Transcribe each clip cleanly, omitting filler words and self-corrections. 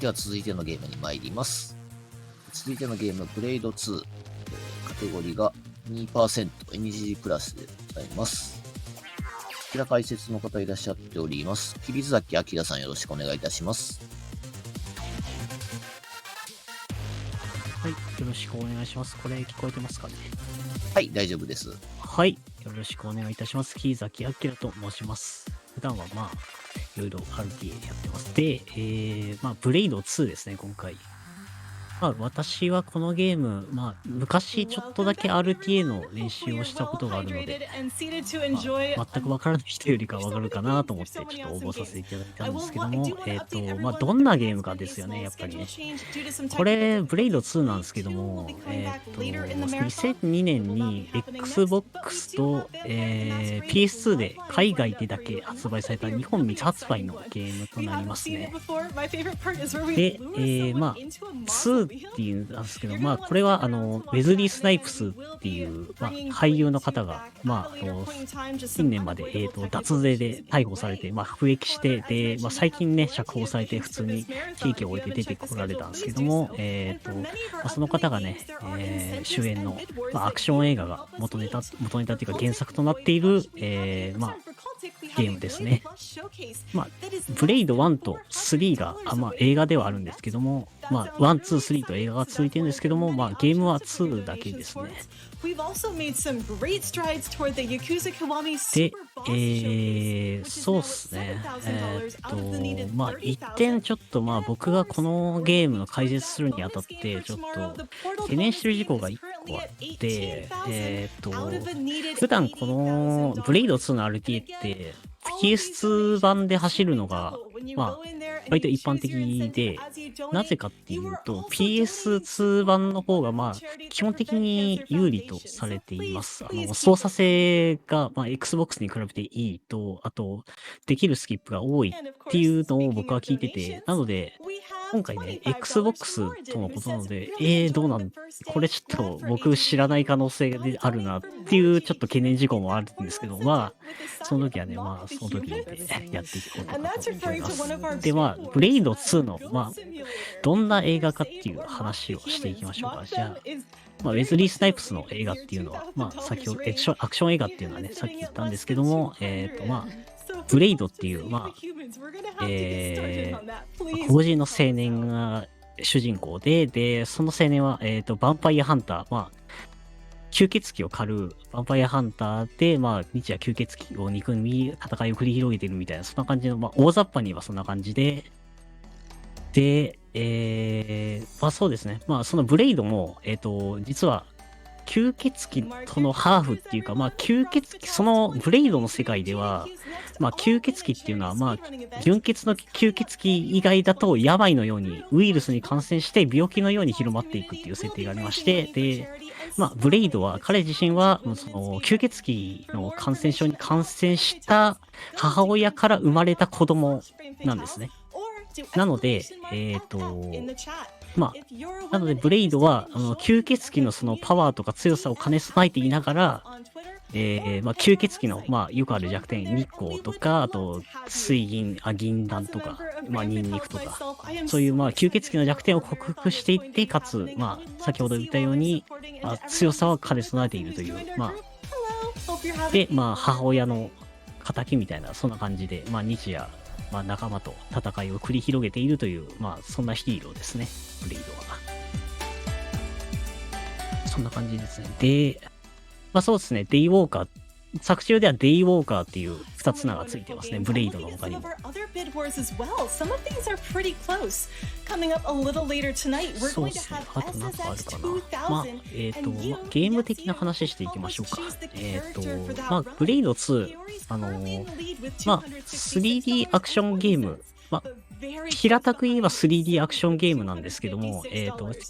では続いてのゲームに参ります。続いてのゲーム、ブレイド2。カテゴリーが 2%NG プラスでございます。こちら解説の方いらっしゃっております。桐崎明さんよろしくお願いいたします。はい、よろしくお願いします。これ聞こえてますかね？はい、大丈夫です。はい、よろしくお願いいたします。桐崎明と申します。普段はいろいろ RTA やってます。で、ブレイド2ですね、今回。私はこのゲーム、昔ちょっとだけ RTA の練習をしたことがあるので、全くわからない人よりかわかるかなと思って、ちょっと応募させていただいたんですけども、どんなゲームかですよね、やっぱりね。これ、ブレイド2なんですけども、2002年に Xbox と、PS2 で海外でだけ発売された日本未発売のゲームとなりますね。で、2っていうんですけど、これは、ウェズリー・スナイプスっていう、俳優の方が、近年まで、脱税で逮捕されて、服役して、で、最近ね、釈放されて、普通に刑期を終えて出てこられたんですけども、その方がね、主演の、アクション映画が元ネタっていうか原作となっている、ゲームですね。ブレイド1と3が、映画ではあるんですけども、1、2、3と映画が続いてるんですけども、ゲームは2だけですね。で、そうっすね。一点ちょっと僕がこのゲームの解説するにあたって、ちょっと懸念してる事項が1個あって、普段このブレイド2の RTA って、PS2 版で走るのが、割と一般的で、なぜかっていうと、PS2 版の方が、基本的に有利とされています。操作性が、Xbox に比べていいと、あと、できるスキップが多いっていうのを僕は聞いてて、なので、今回ね、Xbox とのことなので、どうなんこれちょっと僕知らない可能性があるなっていうちょっと懸念事項もあるんですけど、その時はね、その時でやっていこうかなと思います。で、ブレイド2の、どんな映画かっていう話をしていきましょうか。じゃあ、ウェズリー・スナイプスの映画っていうのは、先ほど、アクション映画っていうのはね、さっき言ったんですけども、ブレイドっていう、黒人の青年が主人公で、その青年は、ヴァンパイアハンター、吸血鬼を狩るヴァンパイアハンターで、日夜吸血鬼を憎み、戦いを繰り広げてるみたいな、そんな感じの、大雑把にはそんな感じで、そうですね。そのブレイドも、実は、吸血鬼とのハーフっていうか、吸血鬼、そのブレイドの世界では、吸血鬼っていうのは、純血の吸血鬼以外だと、病のように、ウイルスに感染して、病気のように広まっていくっていう設定がありまして、で、ブレイドは、彼自身は、その、吸血鬼の感染症に感染した母親から生まれた子供なんですね。なので、なので、ブレイドは、吸血鬼のそのパワーとか強さを兼ね備えていながら、吸血鬼の、よくある弱点、日光とか、あと、銀弾とか、ニンニクとか、そういう、吸血鬼の弱点を克服していって、かつ、先ほど言ったように、強さは兼ね備えているという、で、母親の仇みたいな、そんな感じで、日夜、仲間と戦いを繰り広げているという、そんなヒーローですね、ブレイドは。そんな感じですね。で、そうですね、デイウォーカー、作中ではデイウォーカーっていう2つ名がついてますね、ブレイドの他にも。そうですね、あと何かあるかな。ゲーム的な話していきましょうか。ブレイド2、3D アクションゲーム、平たく言えば 3D アクションゲームなんですけども、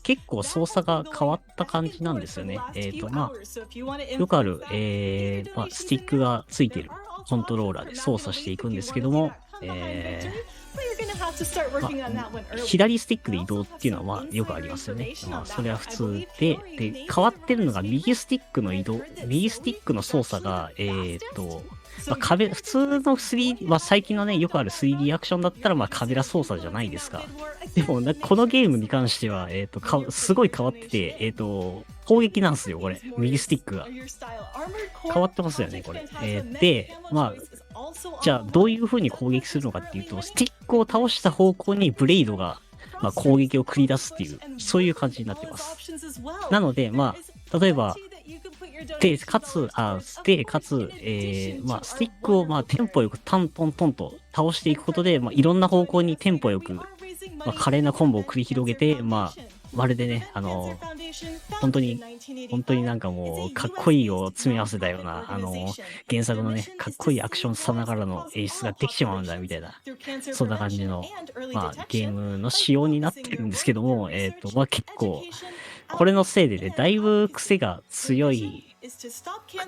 結構操作が変わった感じなんですよね。よくある、スティックがついてるコントローラーで操作していくんですけども、左スティックで移動っていうのはよくありますよね。それは普通で、変わってるのが右スティックの操作が、普通の 3D、最近のね、よくある 3D アクションだったら、カメラ操作じゃないですか。でも、このゲームに関しては、すごい変わってて、攻撃なんですよ、これ。右スティックが。変わってますよね、これ。で、じゃあ、どういう風に攻撃するのかっていうと、スティックを倒した方向にブレイドが、攻撃を繰り出すっていう、そういう感じになってます。なので、例えば、かつ、スティックを、テンポよくトントントンと倒していくことで、いろんな方向にテンポよく、華麗なコンボを繰り広げて、まるでね、本当になんかもう、かっこいいを詰め合わせたような、原作のね、かっこいいアクションさながらの演出ができちまうんだ、みたいな、そんな感じの、ゲームの仕様になってるんですけども、結構、これのせいでね、だいぶ癖が強いく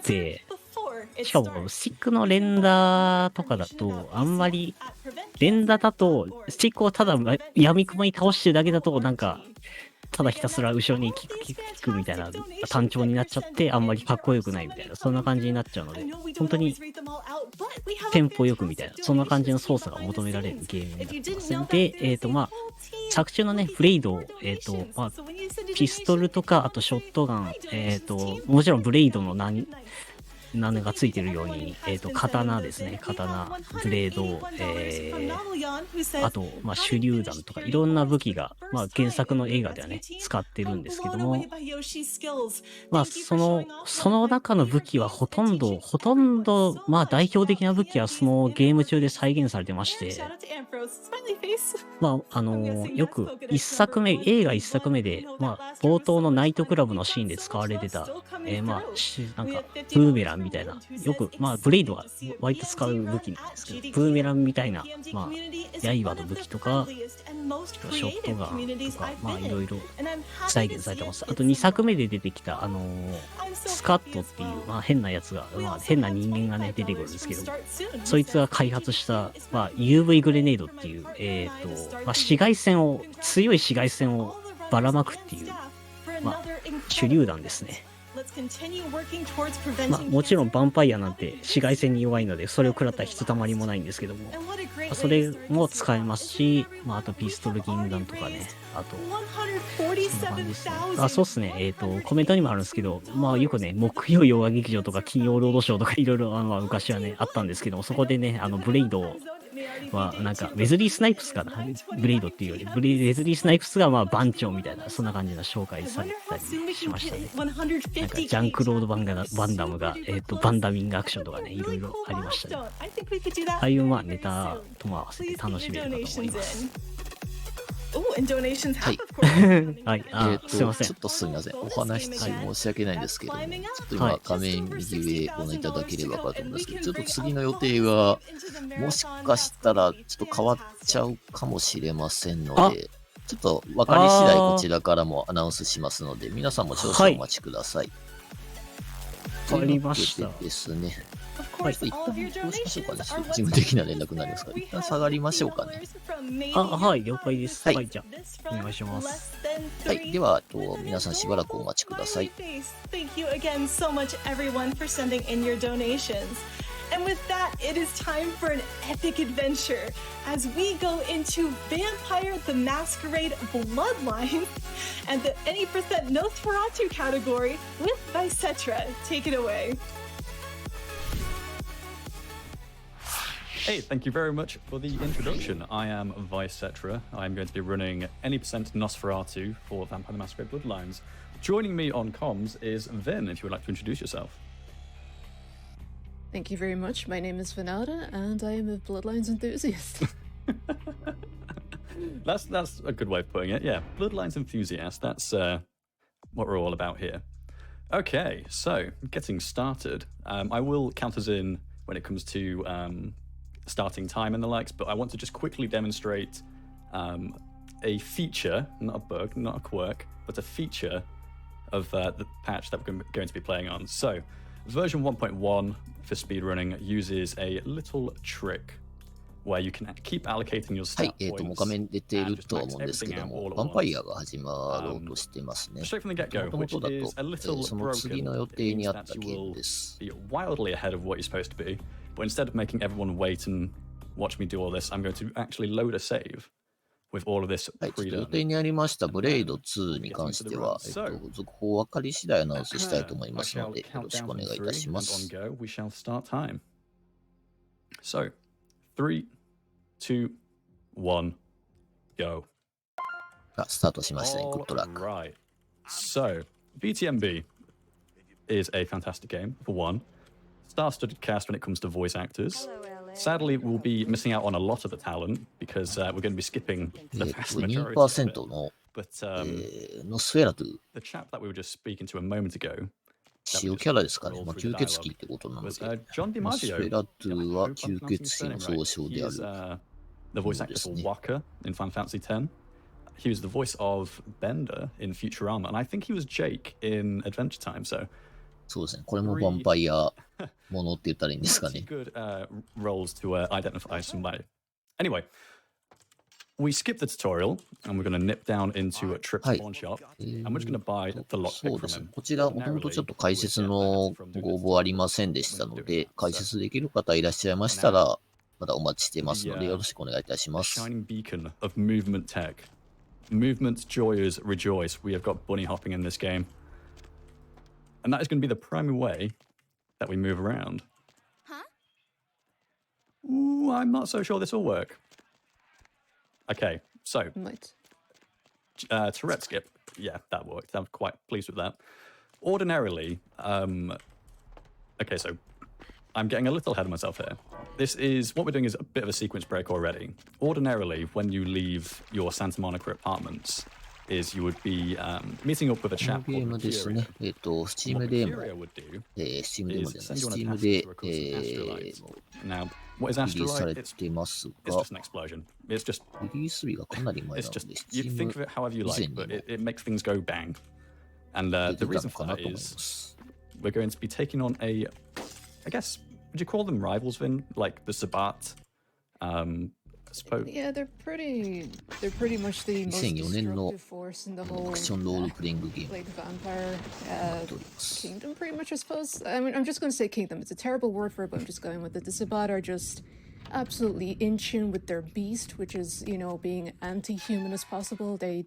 て、しかも、スティックの連打とかだと、あんまり、連打だと、スティックをただ闇雲に倒してるだけだと、なんか、ただひたすら後ろにキックみたいな単調になっちゃって、あんまりかっこよくないみたいな、そんな感じになっちゃうので、本当にテンポよくみたいな、そんな感じの操作が求められるゲームになってます。で、作中のね、ブレイドを、ピストルとか、あとショットガン、もちろんブレイドの何がついてるように、刀ですね。刀、ブレード、あと、手榴弾とか、いろんな武器が、原作の映画ではね、使ってるんですけども、その中の武器はほとんど、代表的な武器はそのゲーム中で再現されてまして、よく映画一作目で、冒頭のナイトクラブのシーンで使われてた、なんか、ブーメランみたいな、よく、ブレイドは割と使う武器なんですけど、ブーメランみたいな、刃の武器とか、ショットガンとか、いろいろ再現されてます。あと2作目で出てきた、スカットっていう、変なやつが、変な人間がね、出てくるんですけど、そいつが開発した、UV グレネードっていう、強い紫外線をばらまくっていう、手榴弾ですね。もちろんヴァンパイアなんて紫外線に弱いので、それを食らったらひとたまりもないんですけども、それも使えますし、あとピストル銀弾とかね、あと、そんな感じですね。そうっすね。コメントにもあるんですけど、よくね、木曜洋画劇場とか金曜ロードショーとかいろいろ、昔はね、あったんですけども、そこでね、ブレイドなんか、ウェズリー・スナイプスかな、ブレイドっていうより、ウェズリー・スナイプスが番長みたいな、そんな感じの紹介されたりしましたね。なんか、ジャンクロード・バンダムが、バンダミングアクションとかね、いろいろありましたね。ああいうネタとも合わせて楽しめるかと思います。はい。すいません。ちょっとすみません。お話し中申し訳ないんですけども、ちょっと今画面右上ご覧いただければかと思うんですけど、ちょっと次の予定が、もしかしたらちょっと変わっちゃうかもしれませんので、ちょっと分かり次第こちらからもアナウンスしますので、皆さんも少々お待ちください。わかりました。ですね。一旦どうしましょうかね。事務的な連絡になりますから、一旦下がりましょうかね。はい、了解です。はい、じゃあ、お願いします。はい、では、皆さんしばらくお待ちください。Thank you again so much, everyone, for sending in your donations. And with that, it is time for an epic adventure as we go into Vampire the Masquerade Bloodlines and the Any Nosferatu category with Vysetra. Take it away. Hey, thank you very much for the introduction. I am Vysetra. I'm going to be running Any Nosferatu for Vampire the Masquerade Bloodlines. Joining me on comms is Vin, if you would like to introduce yourself. Thank you very much. My name is Vinada, and I am a Bloodlines enthusiast. That's a good way of putting it. Yeah, Bloodlines enthusiast. That's what we're all about here. Okay, so getting started. I will count us in when it comes to starting time and the likes, but I want to just quickly demonstrate a feature, not a bug, not a quirk, but a feature of the patch that we're going to be playing on. So, version 1.1 for speedrunning uses a little trick where you can keep allocating your はい stat、もう points 画面出ている and とは just 思 max うんですけ everything ど out も、 all ヴァン at パイ once. アが始まろうとしてますね。 Straight from the も get-go, とも which とだと、 is a little その次の予 broken. 定 It に means あった that ゲ you ーム will です。 be wildly ahead of what you're supposed to be. But instead of making everyone wait and watch me do all this, I'm going to actually load a save with all of this はい、ちょっと予 pre-done. 定にありましたブレイド2に関しては、続報分かり次第アナウンスしたいと思い I ますの shall で、よ count ろし down くお from 願いいた 3, しま and on す。 go, we shall start time. So, 3, 2, 1, go. あ、スタートしましたね。グッドラック。 Right. So, VTMB is a fantastic game, for one. Star-studded cast when it comes to voice actors. Sadly, we'll be missing out on a lot of the talent because we're going to be skipping the vast majority of it. 2% の、But ノスフェラトゥ、 the chap that we were just speaking to a moment ago 使用キャラですかね。まあ、吸血鬼ってことなの was で、 John ノスフェ DiMaggio. ラトゥは I hope I'm 吸 pronouncing 血 his 鬼の surname 総 right. 称 He であ is る。 the voice actor for Waka in Final Fantasy X. He was the voice of Bender in Futurama, and I think he was Jake in Adventure Time. So そうですね。これもヴァンパイアものって言ったらいいんですか pretty ね。 good roles to identify somebody. Anyway, we skip the tutorial and we're going to nip down into a Trip's Hi. pawn shop, and we're just going to buy the そ lockpick うで from すね him. こちら、もともとちょっと解説のご応募ありませんでしたので、解説できる方いらっしゃいましたら、まだお待ちしてますので、よろしくお願いいたし A ます。 shining beacon of movement tech. Movement joyers rejoice. We have got bunny hopping in this game. And that is going to be the primary way that we move around. Huh? Ooh, I'm not so sure this will work. Okay, so Might. Tourette skip. Yeah, that worked. I'm quite pleased with that. Ordinarily, okay, so I'm getting a little ahead of myself here. This is, what we're doing is a bit of a sequence break already. Ordinarily, when you leave your Santa Monica apartments, is you would be meeting up with a この chap ゲー called ムです Mercurio. ね。スチー And ム what でも、 Mercurio would do スチームでも is じゃない、 send ス you on チ a ーム path で、 through a course of astrolites. Now, what is リリースされ astrolite? It's てますが、 just an explosion. It's just リリース日がかなり前 It's なの just で、スチ you ー think ム of it however you 以前 like, に but も it makes things go bang. And 出 the てた reason の for かな that と思いま is す。 we're going to be taking on a, I guess, would you call them rivals, Vin? Like the Sabat? I suppose. Yeah, they're pretty much the most 2004年の destructive force in the ア whole クションロールプレイングゲーム like vampire になっております。 kingdom, pretty much, I suppose. I mean, I'm just going to say kingdom. It's a terrible word for it, but I'm just going with it. The Sabat are just absolutely in tune with their beast, which is, you know, being anti-human as possible. They're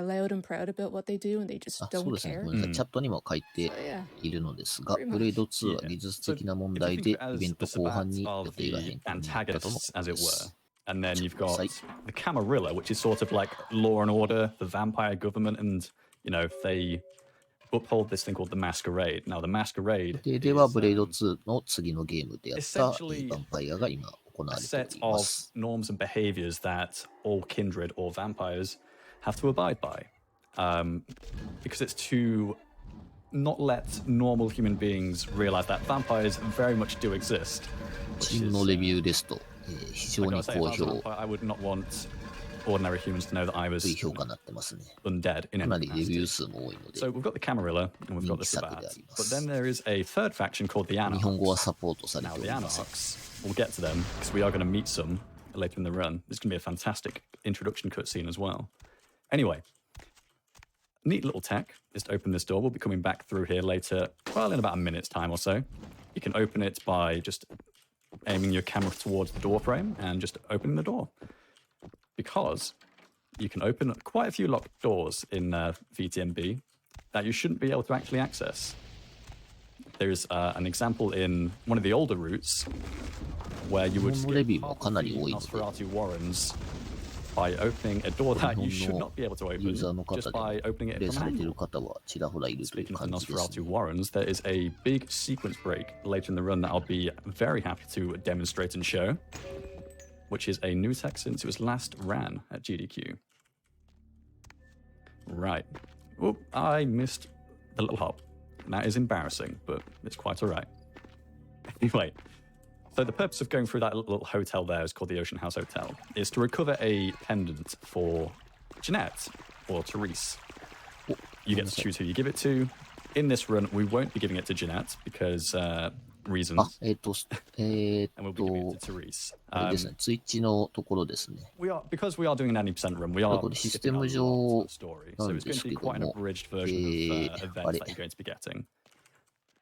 loud and proud about what they do, and they just あ、そう don't ですね。 care. ごめんなさい。チャットにも書いて So yeah, いるのですが、 Pretty much. ブレイド2は Yeah. 技術 So 的な問 if you 題 think で of it イベ as ント the 後半 Sabbats に予 are 定が the 変更になったとの antagonists, こと as で it were. す。 And then you've got Right. the Camarilla, which is sort of like law and order, the vampire government, and, you know, they uphold this thing called the Masquerade. Now, the Masquerade ででは is ブレイド2の次のゲームであった essentially ヴァンパイアが今行わ a れてお set りま of す。 norms and behaviors that all kindred or vampires have to abide by. Because it's to not let normal human beings realize that vampires very much do exist. チームのレビューですと、非常 Like I に was saying, 好 if I was a 評 vampire, I would not want ordinary humans to know that I と was いう評価になってますね。 undead in かな any りレビュー capacity. 数も多いので、 So we've got the Camarilla and we've got the Sabat. Sabat. But then there is a third faction called the 日本語は Anarchs. サポートされ Now てお the りません。 Anarchs, we'll get to them because we are going to meet some later in the run. There's going to be a fantastic introduction cutscene as well. Anyway, neat little tech is to open this door. We'll be coming back through here later, well, in about a minute's time or so. You can open it by just aiming your camera towards the door frame and just opening the door. Because you can open quite a few locked doors in VTMB that you shouldn't be able to actually access. There's an example in one of the older routes where you would 日本のレ skip ビューも half か of な the り多いので、 Nosferatu Warrens by opening a door that you 日 should 本 not be able to の open ユーザーの方 just で by opening プレ it イ from さ an れている angle. 方はちらほらいるという Speaking of 感 the じですね。 Nosferatu Warrens, there is a big sequence break later in the run that I'll be very happy to demonstrate and show, which is a new tech since it was last ran at GDQ. Right. Oop, I missed the little hop. That is embarrassing, but it's quite all right. Anyway, so the purpose of going through that little hotel there is called the Ocean House Hotel, is to recover a pendant for Jeanette or Therese. You get to choose who you give it to. In this run, we won't be giving it to Jeanette because あ、reasons, and we'll be giving it to Therese. あれですね、ツイッチのところですね。 Because we are doing an 90% run, we are これシステ skipping ム a 上 lot of the story. な So ん it's で going す to け be ど quite an も、 abridged version of あ events れ that you're going to be getting.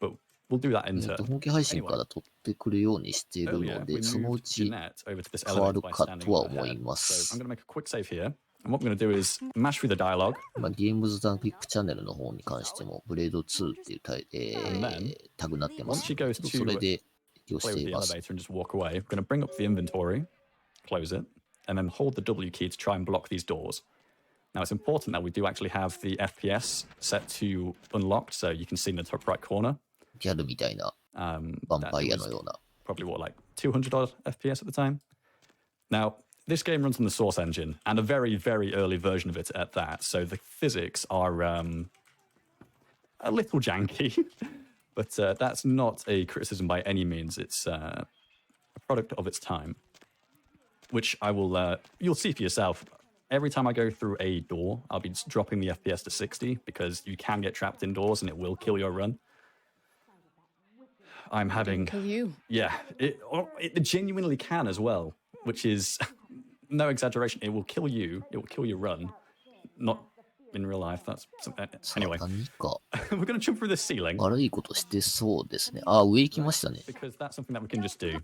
But we'll do that in 本気配信から取ってくるようにしている earlier, の we で、そのう moved ち Jeanette over to this 変わ elevator る by か standing とは on her 思い head. ま So す I'm。going to make a quick save here. And what we're going to do is mash through the dialogue. ゲームズ・ザ・クイックチャンネルの方に関しても、ブレード2っていうタグになってます Once she goes ので、それ to で利用 play して with い the ます。 elevator and just walk away, we're going to bring up the inventory, close it, and then hold the W key to try and block these doors. Now, it's important that we do actually have the FPS set to unlocked, so you can see in the top right corner. ギャルみたいな Um, ヴァン that パ it イア was のような。 probably what, like 200 odd FPS at the time. Now, this game runs on the Source engine, and a very, very early version of it at that. So the physics are a little janky, but that's not a criticism by any means. It's a product of its time, which I will, you'll see for yourself. Every time I go through a door, I'll be dropping the FPS to 60 because you can get trapped indoors and it will kill your run. I'm having... Kill you. Yeah, it genuinely can as well, which is no exaggeration. It will kill you. It will kill your run. Not in real life. That's anyway. 何か We're going to jump through the ceiling 悪いことしてそうですね。上行きましたね。 because that's something that we can just do.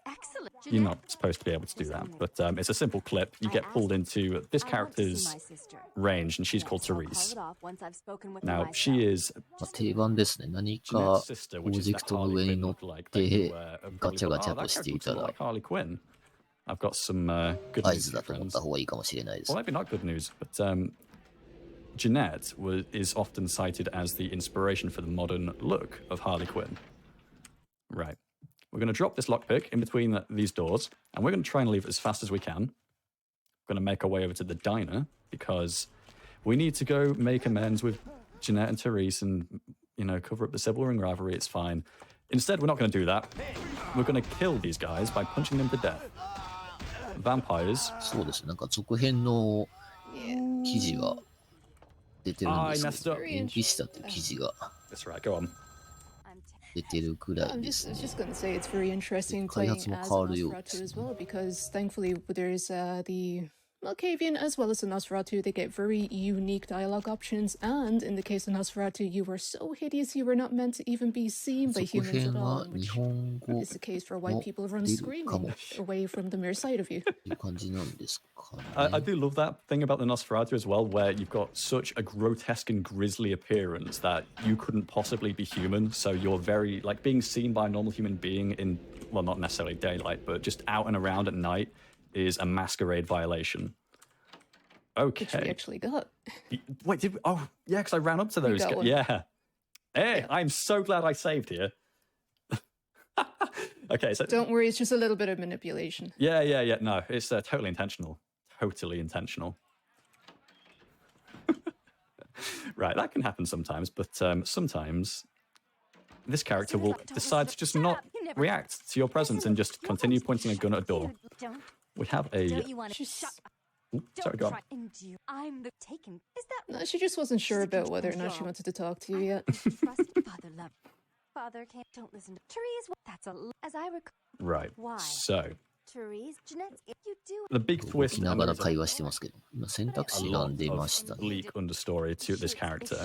Excellent. You're not supposed to be able to do that, but it's a simple clip. You get pulled into this character's range, and she's called Therese. Now, she is 定番ですね。何か Jeanette's オ sister, ブ which ジ is ェ that クトの Harley 上に Quinn 乗っ look like. て That ガチャガチャ that として character いた looks ら like Harley Quinn. I've got some good 合 news 図 for だと思っ friends. た方がいいかもしれないです Well,。maybe not good news, but Jeanette is often cited as the inspiration for the modern look of Harley Quinn. Right. We're going to drop this lockpick in between these doors, and we're going to try and leave it as fast as we can. We're going to make our way over to the diner, because we need to go make amends with Jeanette and Therese and, you know, cover up the sibling ring rivalry. It's fine. Instead, we're not going to do that. We're going to kill these guys by punching them to death. Vampires. そうですね。なんか続編の記事が出てるん I です messed けど、 up. 延期したという記事が That's right, go on. 出てるくらい I'm で just, す I was ね。 just going to say it's very interesting 開 playing 発 as も変わるようで Nosferatu す as well, because thankfully there's the Malkavian as well as the Nosferatu. They get very unique dialogue options, and in the case of Nosferatu, you were so hideous you were not meant to even be seen by 続 humans 編 at は all, 日 which 本語 is the case for white も people run 出るか screaming も away from the mere sight of you. という感じなんですかね。 I do love that thing about the Nosferatu as well, where you've got such a grotesque and grisly appearance that you couldn't possibly be human. So you're very, like, being seen by a normal human being in, well, not necessarily daylight, but just out and around at night is a masquerade violation. Which we Okay. actually got. Wait, did we? Oh, yeah, because I ran up to those. got one. Yeah. Hey, I'm so glad I saved here. Okay, so Don't worry, it's just a little bit of manipulation. yeah. No, it's totally intentional. Totally intentional. Right, that can happen sometimes, but sometimes this character will decide to just not react to your presence and just continue pointing a gun at a door. We have a... Don't you want to She's- shut up? Ooh, sorry, Don't go on. try and do. I'm the taken. Is that No, she just wasn't sure She's a about whether or not she control. wanted to talk to you yet. trust Father love? Father can't. Don't listen to Therese. That's a. As I recall, Right, Why? so Therese, Jeanette, if you do. the big 動 twist きな and が there ら is a 会話してますけど、今選択 a 肢が lot 出ま of したね。 bleak understory to this character.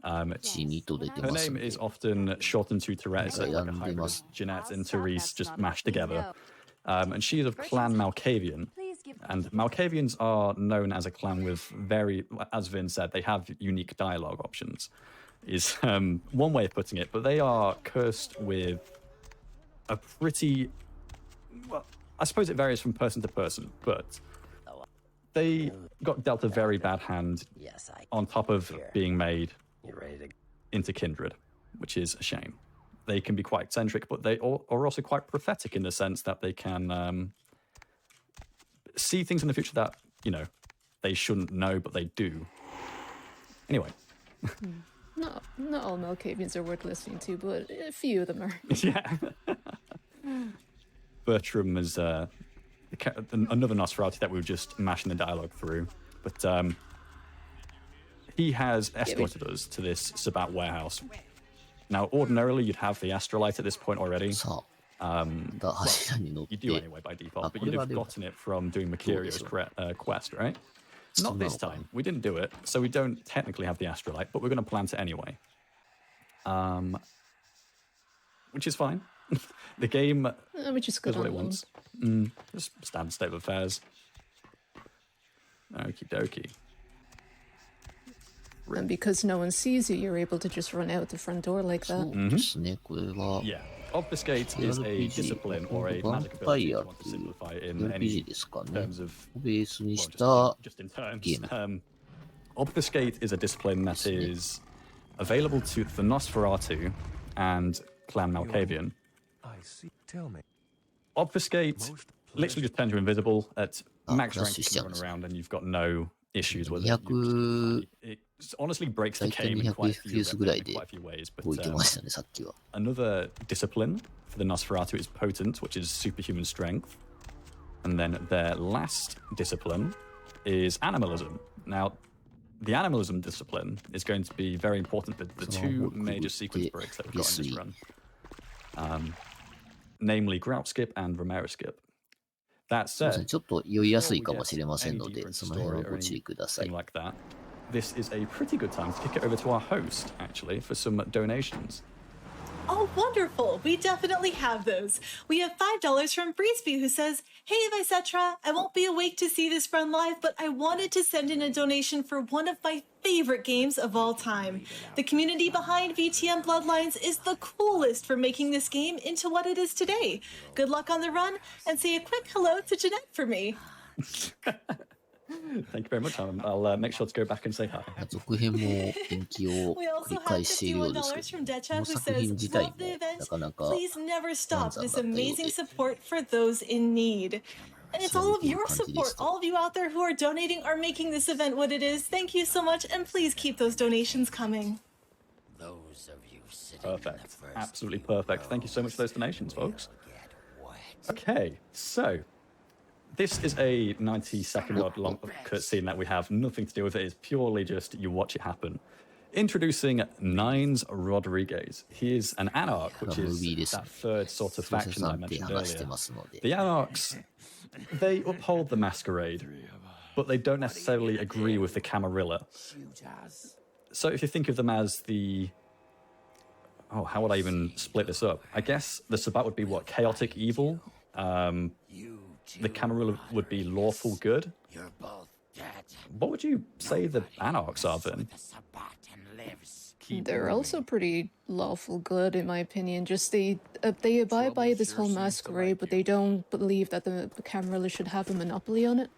Um, 1、2と出て her ます name んで is often shortened to Therese, Okay, like a I'm hybrid of Dimas. Jeanette and Therese just mashed together. And she is of Clan Malkavian. Please give. And Malkavians are known as a clan with very, as Vin said, they have unique dialogue options, is one way of putting it, but they are cursed with a pretty, well, I suppose it varies from person to person, but they got dealt a very bad hand Yes, I. on top of Here. being made You ready to? into kindred, which is a shame. They can be quite eccentric, but they are also quite prophetic in the sense that they can see things in the future that, you know, they shouldn't know, but they do. Anyway, Not all Malkavians are worth listening to, but a few of them are. yeah. Bertram is another Nosferatu that we were just mashing the dialogue through, but he has escorted us to this Sabat warehouse. Now, ordinarily, you'd have the Astrolite at this point already. さあ、柱に乗っ You て do anyway by default, but what you'd have about it? gotten it from doing Mercurio's quest, right? Still Not this no. time. We didn't do it, so we don't technically have the Astrolite, but we're going to plant it anyway. which is fine. The game Which is good does what it on wants. Just standard state of affairs. Okie dokie. And because no one sees you, you're able to just run out the front door like そ that. うですね、これは Yeah. Obfuscate is a RPG discipline or a ヴァ magic ン ability パイ if ア you っ want て to いう simplify in RPG any ですかね。 terms of をベースに well, し just た just in terms. ゲーム。 Obfuscate is a discipline that is available to the Nosferatu and Clan Malkavian. I see. Tell me. Obfuscate literally just turns you invisible at max that's rank. You just can run young. around and you've got no issues with it. 200 It honestly breaks the 大体 game in quite a 200 few, FPS ぐらい in で quite a few ways. 置いて But ましたね、さっきは。 another discipline for the Nosferatu is potent, which is superhuman strength. And then their last discipline is animalism. Now, the animalism discipline is going to be very important for the two major sequence breaks that we've got in this run. Namely, Grout Skip and Romero Skip. That そうですね said, ちょっと酔いやすいか before we もしれませ get んの any で、 deeper そ into の辺 story は or ご注意ください anything。like that, this is a pretty good time to kick it over to our host, actually, for some donations. Oh, wonderful. We definitely have those. We have $5 from Breezeview who says, "Hey, Vysetra, I won't be awake to see this run live, but I wanted to send in a donation for one of my favorite games of all time. The community behind VTM Bloodlines is the coolest for making this game into what it is today. Good luck on the run, and say a quick hello to Jeanette for me." Thank you very much. I'll make sure to go back and say hi. 続編も延期を We 繰 also り have 返しているようですけ $51 from ど、こ Decha の who 作品 says, 自体 "Love the も event. なかなか Please never stop Hands up this that they amazing did. support for those in need." And it's all of your support. All of you out there who are donating are making this event what it is. Thank you so much, and please keep those donations coming. Those of you sitting Perfect. in the first Absolutely perfect. Thank you so much for those donations, folks. get wet. Okay, so this is a 90-second odd long cutscene that we have nothing to do with it. It's purely just you watch it happen. Introducing Nines Rodriguez. He is an anarch, which is that third sort of 小説 faction さ I んって mentioned 話して earlier. ますので、 The anarchs, they uphold the Masquerade, but they don't necessarily agree with the Camarilla. So if you think of them as the... Oh, how would I even split this up? I guess the Sabbat would be what? Chaotic evil? The Camarilla would be lawful good? You're both dead. What would you say the anarchs are then? The Sabbatan lives. They're also pretty lawful good, in my opinion. Just they abide by this whole masquerade, but they don't believe that the Camarilla should have a monopoly on it.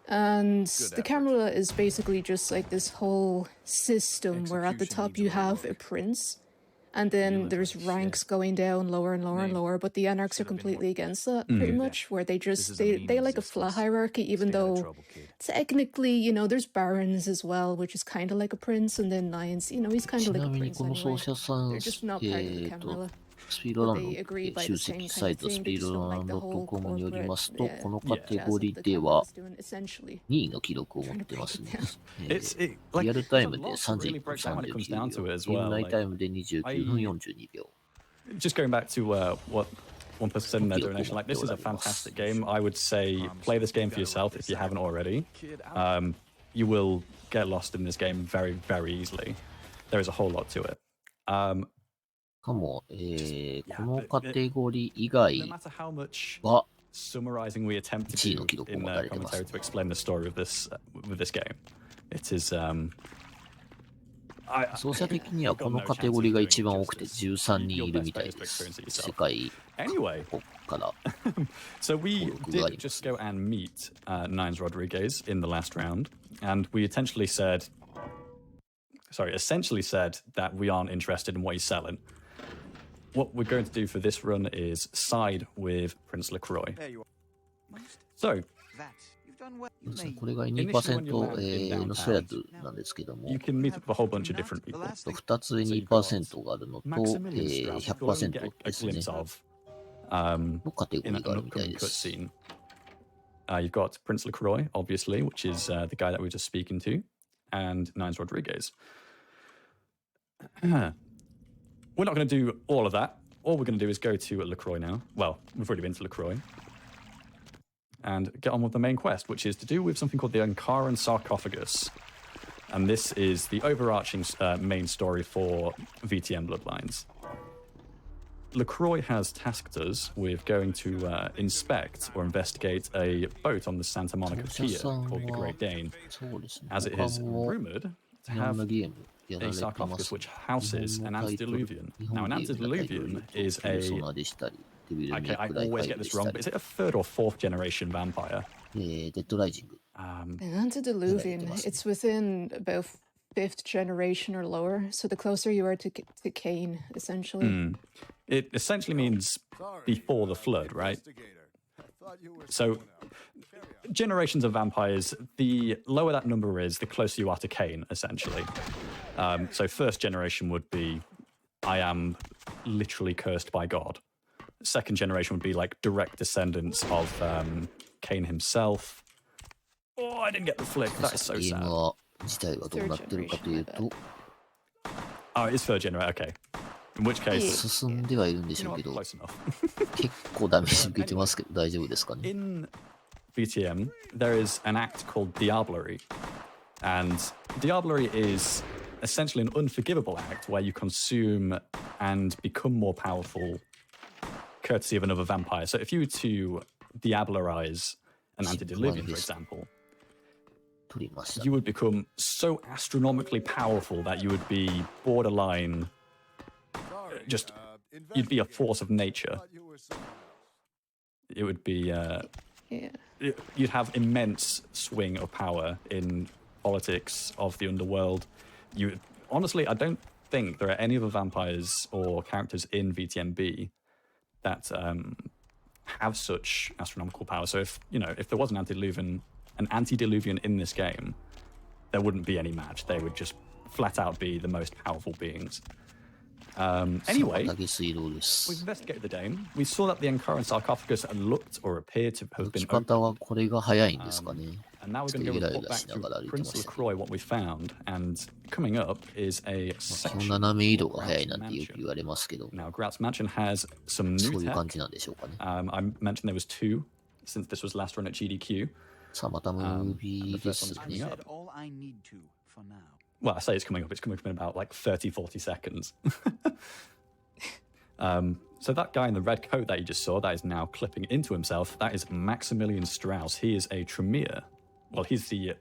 And the Camarilla is basically just like this whole system where at the top you have a prince, and then there's ranks going down lower and lower and lower, but the anarchs are completely against that, pretty much, where they just, they like a flat hierarchy, even though technically, you know, there's barons as well, which is kind of like a prince, and then Nines, you know, he's kind ち of like な a みに prince この anyway. 奏者さん、 They're just not part of the Camarilla. スピードラン But ド they agree by 集 the same 積 kind サイ of トス thing. ピ They ー just ド don't ラ like ン the ド whole コムによりますと、 corporate, このカテ jazz ゴ of リ the では Camarilla is doing, essentially. 2位の記録を持ってますね。 Like, リアルタイム there's で a lot to really 31分 break down when it comes 39 down to 秒、 it as ゲー well. ム内 Like, タイムで29分42秒。 just going back to what one person said in their donation, like, this is a fantastic game. I would say play this game for yourself if you haven't already. You will get lost in this game very, very easily. There is a whole lot to it. かも、このカテゴリー以外 No matter how much は summarizing we attempt to 1位 do の記録を in 持たれてま commentary す。 to explain the story of this game, it is 奏者的にはこのカテゴリーが一番多くて13人いるみたいです。世界 anyway. から。 So we did just go and meet Nines Rodriguez in the last round, and we essentially said that we aren't interested in what he's selling. What we're going to do for this run is side with Prince LaCroix. So, これが 2%、ノスフェラトゥなんですけども、 you can meet up with a whole bunch of different people. 2つで 2% があるのと、100% ですね。 of のカテゴ in リー an があるみたい upcoming です。 cutscene. You've got Prince LaCroix, obviously, which is the guy that we were just speaking to, and Nines Rodriguez. We're not going to do all of that. All we're going to do is go to LaCroix now. Well, we've already been to LaCroix. And get on with the main quest, which is to do with something called the Ankaran Sarcophagus. And this is the overarching main story for VTM Bloodlines. LaCroix has tasked us with going to inspect or investigate a boat on the Santa Monica Pier called the Great Dane, そうですね。 as it 他 is も rumored to 日本 have のゲームやら a れてま sarcophagus す。 which houses an 日本のタイトル、 antediluvian. 日 Now, 本 an ゲームがタイトル antediluvian で is ペルソ a. ナでしたり、デビル Okay, メイ I クライ always 5 get で this し wrong, た but り、 is it a third or fourth generation vampire? デッドライジング。Um, An antediluvian, it's within about fifth generation or lower, so the closer you are to Cain, essentially. it essentially means before the flood, right? So, generations of vampires, the lower that number is, the closer you are to Cain, essentially. So, first generation would be, I am literally cursed by God. Second generation would be like direct descendants of Cain himself. Oh, I didn't get the flick. That is so ゲー sad. ムは自体はどうなってるかというと、 Oh, it's third generation. Okay. In which case, 進んではいるんでし you know ょう what, けど、 close enough. 結構ダメージ受けてますけど大丈夫ですかね。 In VTM, there is an act called Diablerie. And Diablerie is essentially an unforgivable act where you consume and become more powerful courtesy of another vampire. So if you were to diablerize an antediluvian, for example, 取りました。 you would become so astronomically powerful that you would be borderline, just, you'd be a force of nature. It would be, Yeah. you'd have immense swing of power in politics of the underworld. You honestly, I don't think there are any other vampires or characters in VTMB that have such astronomical power. So if there was an antediluvian in this game, there wouldn't be any match. They would just flat out be the most powerful beings. Anyway, 投げ水道で we've す。 investigated the Dane. We saw that the Encaran sarcophagus looked or appeared to have 打 been ち opened. 方はこれが早いんですかね。 And now we're ちょ going っ to と go イラ report イラ back しながら to 歩いてま Prince したけど、 LaCroix what we found. And coming up is a 基本 section. 斜め移動が早いなんてよく言われますけど、 Now, Grout's Mansion has some そ new ういう感 tech. じなんでしょうかね。 I mentioned there was 2 since this was last run at GDQ. さあまたムービーですね。 coming up. all I need to for now. Well, I say it's coming up. It's coming up in about like 30, 40 seconds. So that guy in the red coat that you just saw, that is now clipping into himself, that is Maximilian Strauss. He is a Tremere. Well, he's the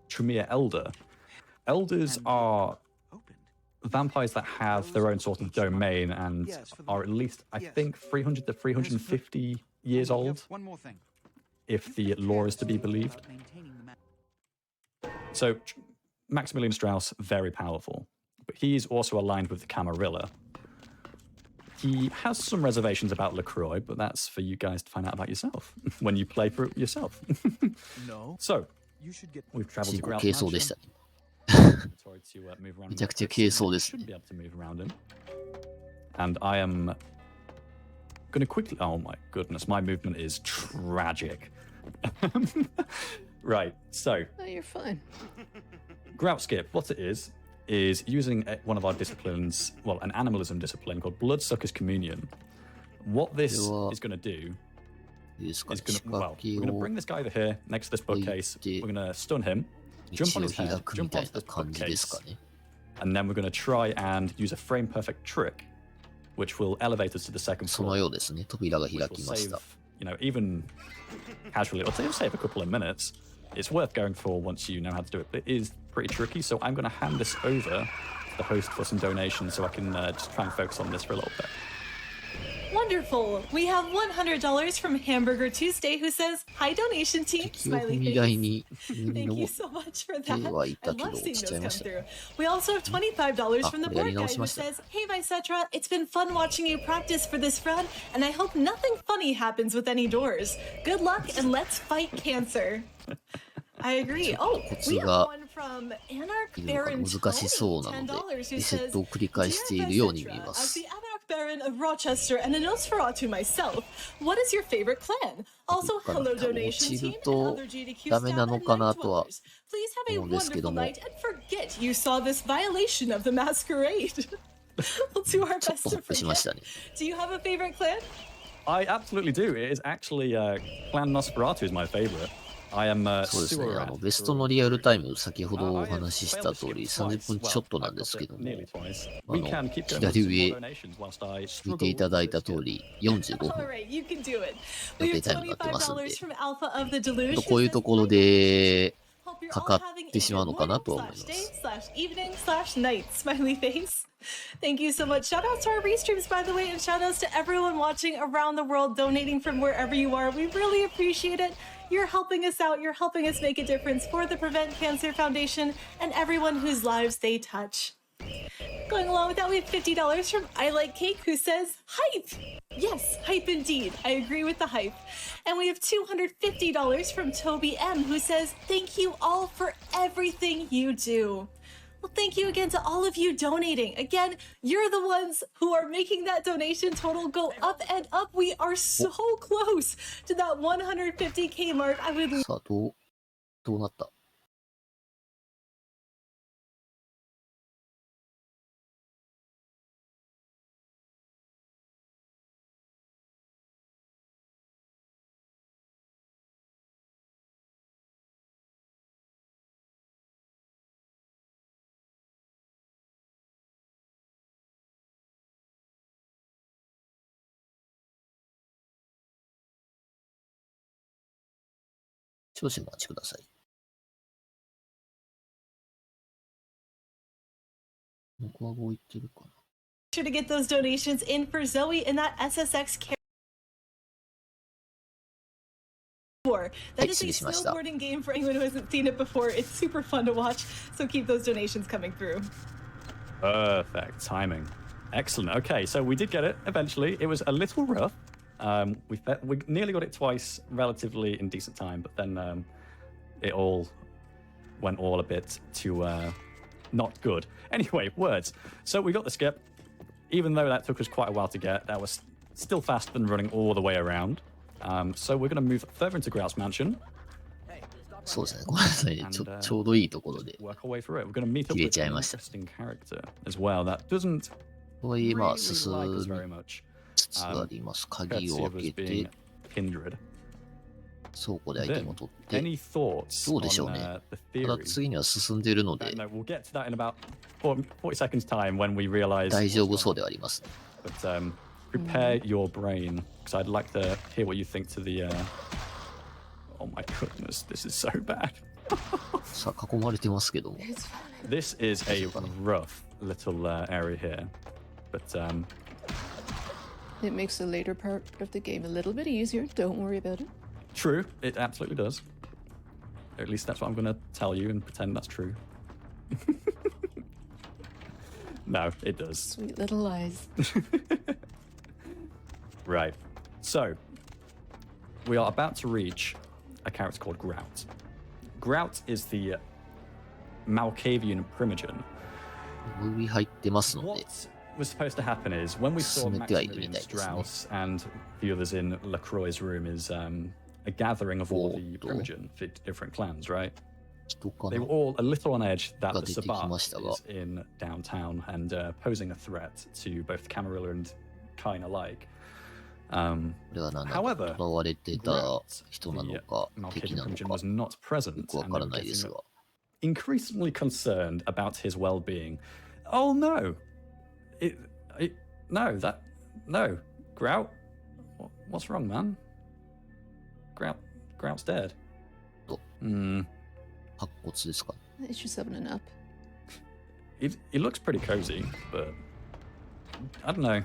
Tremere Elder. Elders are vampires that have their own sort of domain and are at least, I think, 300 to 350 years old, One more thing. if the lore is to be believed. So Maximilian Strauss, very powerful. But he's also aligned with the Camarilla. He has some reservations about LaCroix, but that's for you guys to find out about yourself when you play for it yourself. No. So, You should get we've traveled 結 to 構 Grout 軽装でし Mansion. たね。 Sorry to move around. めちゃくちゃ軽装ですね。 Should be able to move around in. And I am going to quickly. Oh my goodness, my movement is tragic. Right, so Oh, you're fine. Grout Skip, what it is using one of our disciplines, well, an animalism discipline called Bloodsucker's Communion. What this Well, is going to do いいですか is ね。 going 仕 to, 掛 well, け we're going to を bring this guy over here next to this bookcase. Wait, We're going to stun him, jump 道 on を his head, 開くみ jump たい onto な this 感じですか bookcase, ね。 and then we're going to try and use a frame perfect trick, which will elevate us to the second その floor. ようですね。扉が開 Which き will まし save, た。 even casually, it'll save a couple of minutes. It's worth going for once you know how to do it, but it is pretty tricky. So I'm going to hand this over to the host for some donations so I can just try and focus on this for a little bit. Wonderful. We have $100 from Hamburger Tuesday who says, "Hi donation team." 敵を踏 Smiley み台 face. に上に Thank you 登 so much for って that. はいた I けど love 落 seeing ちちゃ those いま come した。 through. We also have $25 from the Ah,これやり board 直 guy し who ました。 says, "Hey Vysetra, it's been fun watching you practice for this run, and I hope nothing funny happens with any doors. Good luck and let's fight cancer." I agree. Oh, we have が one from Anarch いるのか Baron 難しそうなので、 $10 who リセッ says, トを繰り返しているように見え "Dear ま Vysetra, す as the Anarch Baron of Rochester and a Nosferatu myself, what is your favorite clan? Also, ここから hello 落 donation ち team る and と other GDQ ダメな staff の and か night なとは dwellers. Please have a 思うんですけど wonderful も、 night and forget you saw this violation of the masquerade. We'll do our ちょっ best とホ to ップしまし forget. たね。 Do you have a favorite clan? I absolutely do. It is actually Clan Nosferatu is my favorite. I am そうですね。 sewer rat ベストのリアルタイム、先ほどお話しした通り、30分ちょっとなんですけども、 nearly twice. あ We の can keep going 左 with some 上 more donations whilst I 見てい struggle ただい with た this 通 game. り、45 All 分 right, you can do it. 予 We 定 have タイムになってますんで、 $25 from Alpha of the ちょっ Delusion. とこういうところで Hope you're か all かっ having て a しまう good のかな morning とは思いま /day す。 /evening /night. Smiley face. Thank you so much. Shout outs to our restreams, by the way, and shout outs to everyone watching around the world, donating from wherever you are. We really appreciate it. You're helping us out. You're helping us make a difference for the Prevent Cancer Foundation and everyone whose lives they touch. Going along with that, we have $50 from I Like Cake, who says, hype! Yes, hype indeed. I agree with the hype. And we have $250 from Toby M, who says, thank you all for everything you do. Well, thank you again to all of you donating. Again, you're the ones who are making that donation total go up and up. We are so close to that 150K mark. I would さあ、どうなった？少々お待ちください。僕はどう言ってるかな。 sure to get those donations in for Zoe in that SSX character. That is a 失礼しました。 snowboarding game for anyone who hasn't seen it before. It's super fun to watch, so keep those donations coming through. Perfect timing. Excellent. Okay, so we did get it eventually. It was a little rough. We nearly got it twice, relatively in decent time, but then it all went all a bit too not good. Anyway, words. So we got the skip. Even though that took us quite a while to get, that was still faster than running all the way around. So we're going to move further into Grouse Mansion. そうですね。ごめんなさいね。ちょうどいいところで。 Work our way through it. We're going to meet up 切れ with ちゃい an ました。 interesting character as well that doesn't とはいえ、まあ、 really 進 like us み very much. つつあります。鍵 Courtesy を of 開 us け being て、 kindred. 倉庫でアイテ Then, ムを取って、 any thoughts ど on うでしょうね。 the ただ theory? 次には進んでいるので、 No, we'll get to that in about 40 seconds time when we realize. 大丈夫そうではあります。 But prepare your brain because I'd like to hear what you think to the. Oh my goodness, this is so bad. さあ、囲まれてますけども。 This is a rough little area here, but It makes the later part of the game a little bit easier. Don't worry about it. true, it absolutely does. At least that's what I'm going to tell you and pretend that's true. No, it does. Sweet little lies. Right. So, we are about to reach a character called Grout. Grout is the Malkavian Primogen. ムービー入ってますので、 What was supposed to happen is when we saw 進めてはいる Maximilian みたいですね。 Strauss and the others in Lacroix's room is a gathering of all the おっと。 Primogen for different clans, right? 人か They な were all a little on edge that the が出てきましたが。 Sabbat is in downtown and posing a threat to both Camarilla and Kain alike. これは何だ However, 囚われてた Grout, 人なの the か、敵 Malkavian なの Primogen か、 was not present, よくわ and か they ら were ないです getting が、 increasingly concerned about his well-being. Oh no! No, Grout. What's wrong, man? Grout's dead. と Hmm. 白骨ですか。 It's just having a nap. He looks pretty cozy, but I don't know.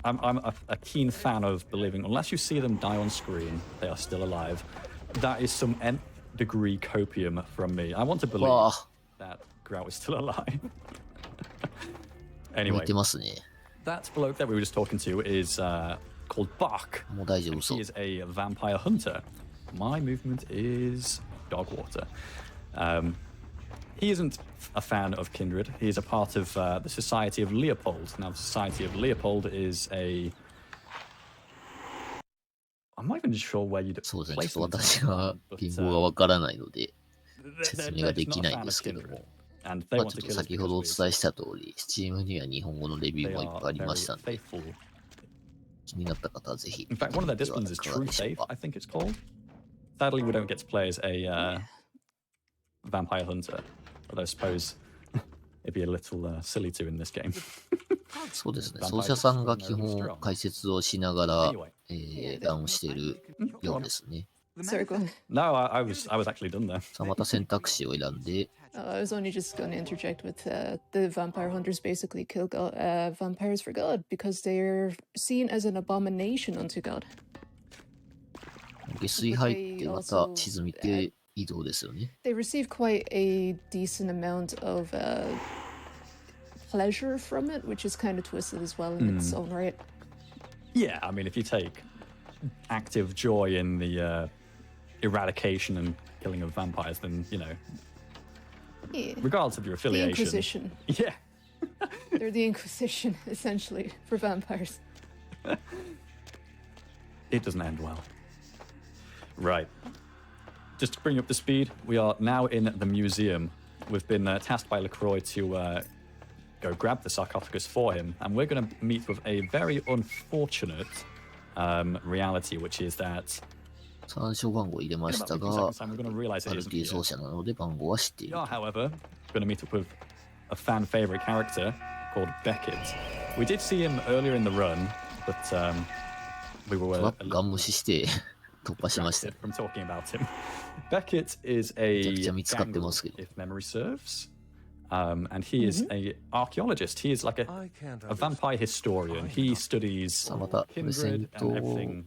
I'm a keen fan of believing unless you see them die on screen, they are still alive. That is some nth degree copium from me. I want to believe わあ、 that Grout is still alive. 向い Anyway, てますね。 that bloke that we were just talking to is called Bach. もう大丈夫 And そ he う。 is a vampire hunter. My movement is dog water. He isn't a fan of Kindred. He is a part of the Society of Leopold. Now, the Society of Leopold is a... I'm not even sure where you'd そうですね。 place ちょっ them と私 in が time, but, 貧乏がわからないので、 they're 説明ができ not な a いん fan で of すけども Kindred.、And they まあ want ちょ to っと kill us 先ほどお because 伝えした通り、Steam には日本語のレビュー they もいっぱい are ありました very んで、 faithful. 気になった方はぜひ。 In fact, one of their 見てみては disciplines is いかが True でしょう Faith, か I think it's called. sadly, we don't get to play as a vampire hunter. Although I suppose it'd be a little silly to in this game. そうですね。奏者さんが基本解説をしながら、ランをしているようですね。Sorry, go on. No, I was actually done there. さあ、また選択肢を選んで、I was only just going to interject with the vampire hunters basically kill vampires for God because they're seen as an abomination unto God. 下水入ってまた沈みて移動ですよね。They receive quite a decent amount of pleasure from it, which is kind of twisted as well in its own right. Yeah, I mean, if you take active joy in the eradication and killing of vampires, then, you know, Yeah. regardless of your The affiliation. Inquisition. Yeah. They're the Inquisition, essentially, for vampires. It doesn't end well. Right. Just to bring you up to speed, we are now in the museum. We've been tasked by LaCroix to go grab the sarcophagus for him, and we're going to meet with a very unfortunate reality, which is that 参照番号入れま in した about が、 50 seconds time, we're going to realize it isn't RTA here. 奏者なので番号は知ってい We る。 are, however, going to meet up with a fan favorite character called Beckett. We did see him earlier in the run, but we ト were ラ a ップガン無視して突破しました distracted。from talking about him. Beckett is a めちゃくちゃ見つかってま gangrel, すけど。 if memory serves. And he is a archaeologist. He is like a vampire historian. He studies さあ、またプレゼ kindred ント and を everything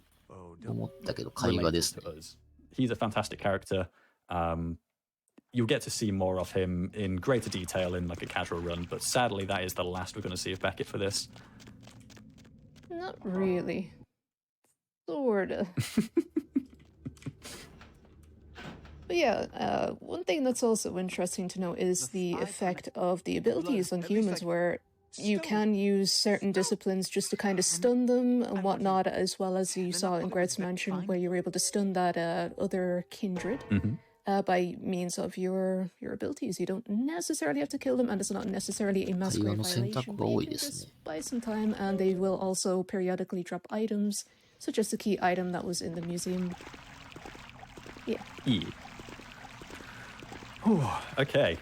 思ったけど、会話で related すね。 to us. He's a fantastic character. You'll get to see more of him in greater detail in like a casual run, but sadly that is the last we're going to see of Beckett for this. Not really. Sorta. But yeah, one thing that's also interesting to know is the effect of the abilities on humans, where you can use certain disciplines just to kind of stun them and whatnot, as well as you saw in Greg's Mansion, where you were able to stun that other kindred by means of your abilities. You don't necessarily have to kill them, and it's not necessarily a masquerade 会話の選 violation, 択 but が you 多い can です just ね。 buy some time, and they will also periodically drop items, such as the key item that was in the museum. Yeah. E. Whew, okay.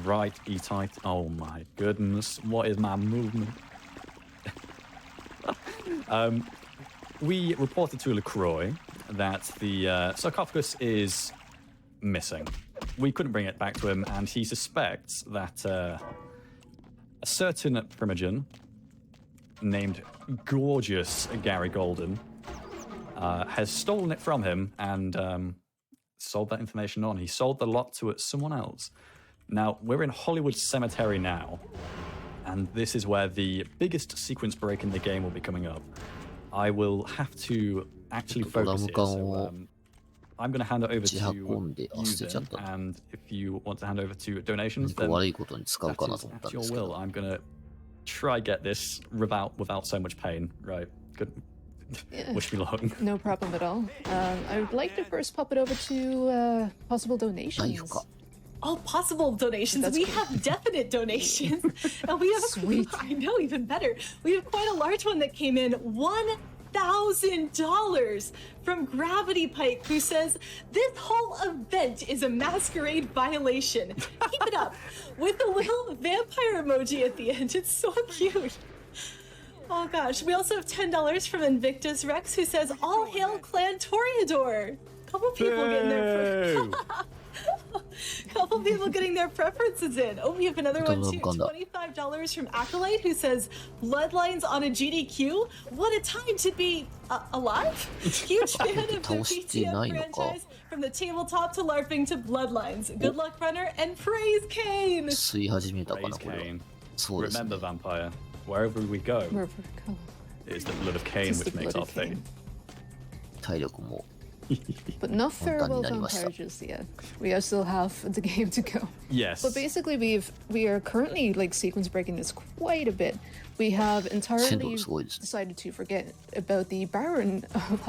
Right, E-tight. Oh my goodness. What is my movement? We reported to LaCroix that the sarcophagus is missing. We couldn't bring it back to him, and he suspects that a certain primogen named Gorgeous Gary Golden has stolen it from him and sold that information on. He sold the lot to someone else. Now, we're in Hollywood Cemetery now, and this is where the biggest sequence break in the game will be coming up. I will have to actually focus here, so I'm going to hand it over to user, and if you want to hand over to donations, 何か then 悪いことに使う that かな is と思った at んで your すけ will. ど。 I'm going to try get this without so much pain. Right, good. Yeah. Wish me luck. No problem at all. I would like to first pop it over to possible ナイ donations. フか。 All possible donations. That's We cool. have definite donations. And we have Sweet. I know, even better. We have quite a large one that came in. $1,000 from Gravity Pike, who says, "This whole event is a masquerade violation. Keep it up." With a little vampire emoji at the end. It's so cute. Oh gosh. We also have $10 from Invictus Rex, who says, "All hail Clan Toreador." Couple people getting their Boo! couple people getting their preferences in. Oh, we have another one too. Ganda. $25 from Acolyte, who says, "Bloodlines on a GDQ. What a time to be alive." Huge fan of the 倒してない BTM のか。 franchise. From the tabletop to LARPing to Bloodlines. Good luck, runner, and praise Kane. 吸い始めたか Praise な、これは。 Cain. そうです Remember, ね。 vampire, wherever we go, Wherever it goes. it is the blood of Cain It's the which makes blood our of Cain. fate. 体力も。 But not farewell 簡単になりました vampire just yet. We have still half the game to go. Yes. But basically, we are currently like sequence breaking this quite a bit. We have entirely すごいですね。 decided to forget about the Baron of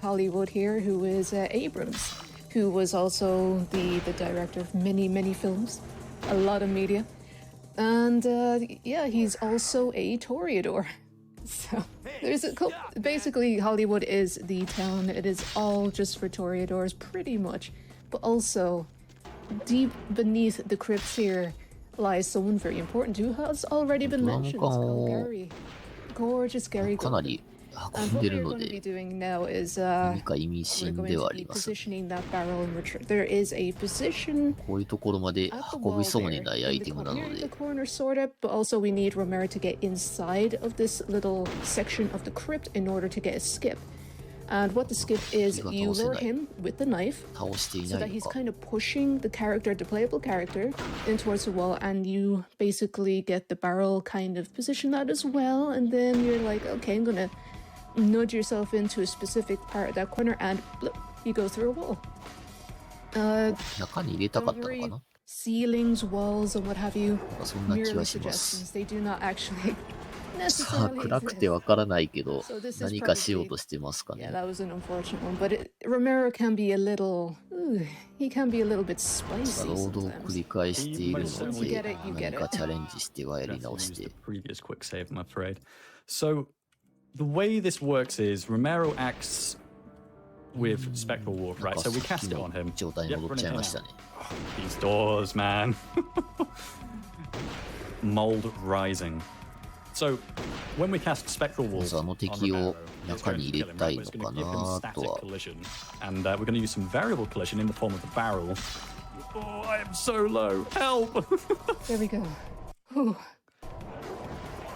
Hollywood here, who is Abrams, who was also the director of many films, a lot of media, and yeah, he's also a Toreador. So there's basically Hollywood is the town. It is all just for toreadors, pretty much. But also, deep beneath the crypts here lies someone very important who has already been mentioned. It's called Gary. Gorgeous Gary. かなり And 運ん what で we're るの going to be で、 doing now is 何か意味 we're 深 going では to あり be ますね。 positioning that barrel in return. There is a position こういうところまで at the 運 wall びそう there, にないア in イ the テムな near の the で、 corner, sort of. But also, we need Romero to get inside of this little section of the crypt in order to get a skip. And what the skip is, you lure him with the knife 倒してい so な that い he's のか。 kind of pushing the character, the playable character, in towards the wall, and you basically get the barrel kind of positioned out as well. And then you're like, okay, I'm gonna nudge yourself into a specific part of that corner, and bloop, you go through a wall. 中に入れたか Don't ったの worry, かな。 ceilings, walls, and what have you, なんかそんな気 merely がします。 suggestions. They do not actually さあ、 necessarily 暗くて exist. わからないけど So this、is 何かしよう probably としてますか Yeah, ね。 that was an unfortunate one, but Romero can be a little, he can be a little bit spicy ロードを繰 sometimes. り返しているの Once you で get it, you 何 get か it. チャレンジしてはやり Definitely 直し used て the previous quick save, I'm afraid. So the way this works is Romero acts with Spectral Walk, なん right? か So we さっき cast it の on him. 状態に Yep, 戻っ running ちゃい in ました now. ね。 These doors, man. Mold rising. So when we cast Spectral ま Walk ずあの on 敵を Romero, it's 中 going に to 入 kill れ him, た right? い We're の just か going to give him な static とは。 collision. And we're going to use some variable collision in the form of the barrel. Oh, I am so low. Help! There we go. Whew.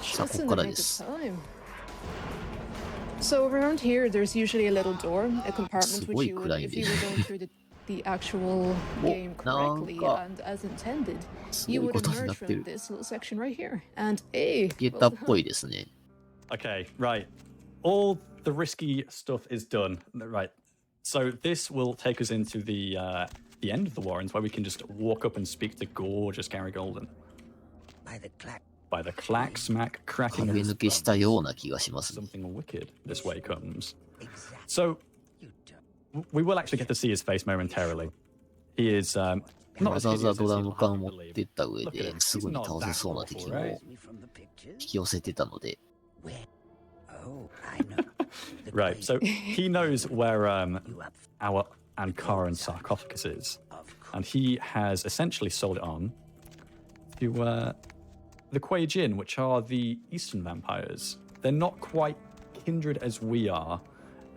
さあ、 Just こ in こか the ら nick で of す。 time. So around here, there's usually a little door, a compartment which you would, if you were going through the actual game correctly and as intended, す you ごい would ことにな emerge って from る。 this little section right here. And hey, ゲータっぽいですね。 Okay, right. All the risky stuff is done. Right. So this will take us into the end of the Warrens, where we can just walk up and speak to gorgeous Gary Golden. By the clack smack cracking of 壁 his 抜けした bones. ような気がしますね。 Something wicked this way comes. So we will actually get to see his face momentarily. He is not わ as ざわ hideous ざ as ドラ you'll ム缶 have を to 持ってっ believe. た上 Look at で him. す He's ぐに not 倒せ that そうな awful, 敵 right? も引き寄せてたので、 Right. So he knows where our Ankaran sarcophagus is, and he has essentially sold it on to the Kuei Jin, which are the Eastern vampires. They're not quite kindred as we are,